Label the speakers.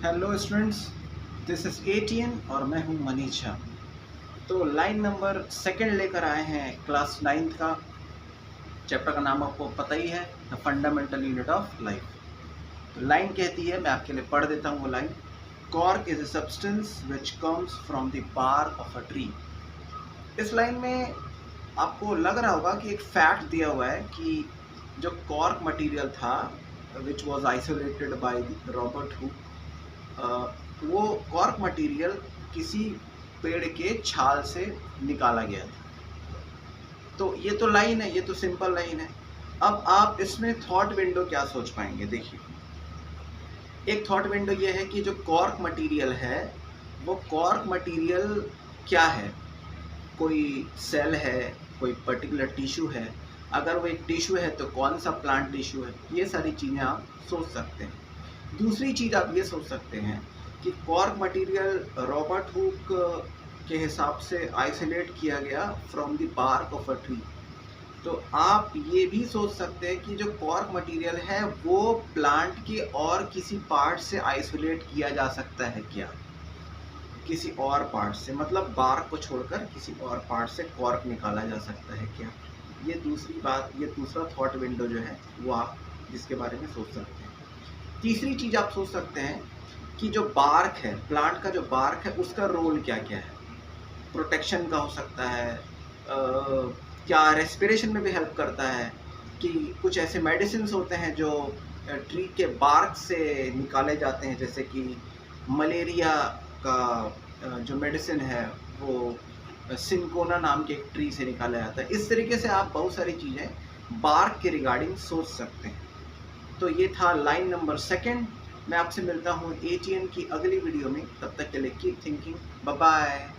Speaker 1: Hello students, this is ATN और मैं हूं मनीष झा। तो लाइन नंबर सेकंड लेकर आए हैं क्लास 9th का। चैप्टर का नाम आपको पता ही है, the fundamental unit of life. तो लाइन कहती है, मैं आपके लिए पढ़ देता हूं वो line. Cork is a substance which comes from the bark of a tree. इस लाइन में आपको लग रहा होगा कि एक फैक्ट दिया हुआ है कि जो कॉर्क मटेरियल था which was isolated by Robert Hooke, वो कॉर्क मटेरियल किसी पेड़ के छाल से निकाला गया था। तो ये तो लाइन है, ये तो सिंपल लाइन है। अब आप इसमें थॉट विंडो क्या सोच पाएंगे? देखिए, एक थॉट विंडो ये है कि जो कॉर्क मटेरियल है वो कॉर्क मटेरियल क्या है? कोई सेल है, कोई पर्टिकुलर टिश्यू है? अगर वो एक टिश्यू है तो कौन सा प्लांट टिश्यू है? ये सारी चीज़ें आप सोच सकते हैं। दूसरी चीज़ आप ये सोच सकते हैं कि कॉर्क मटेरियल रॉबर्ट हुक के हिसाब से आइसोलेट किया गया from the bark of a tree. तो आप ये भी सोच सकते हैं कि जो कॉर्क मटेरियल है वो प्लांट के और किसी पार्ट से आइसोलेट किया जा सकता है क्या? किसी और पार्ट से, मतलब बार्क को छोड़कर किसी और पार्ट से कॉर्क निकाला जा सकता है क्या? ये दूसरी बात, ये दूसरा थॉट विंडो जो है वो आप जिसके बारे में सोच सकते हैं। तीसरी चीज़ आप सोच सकते हैं कि जो बार्क है, प्लांट का जो बार्क है, उसका रोल क्या क्या है? प्रोटेक्शन का हो सकता है, क्या रेस्पिरेशन में भी हेल्प करता है? कि कुछ ऐसे मेडिसिन होते हैं जो ट्री के बार्क से निकाले जाते हैं, जैसे कि मलेरिया का जो मेडिसिन है वो सिंकोना नाम के एक ट्री से निकाला जाता है। इस तरीके से आप बहुत सारी चीज़ें बार्क के रिगार्डिंग सोच सकते हैं। तो ये था लाइन नंबर सेकंड। मैं आपसे मिलता हूँ एटीएन की अगली वीडियो में। तब तक के लिए कीप थिंकिंग। Bye bye.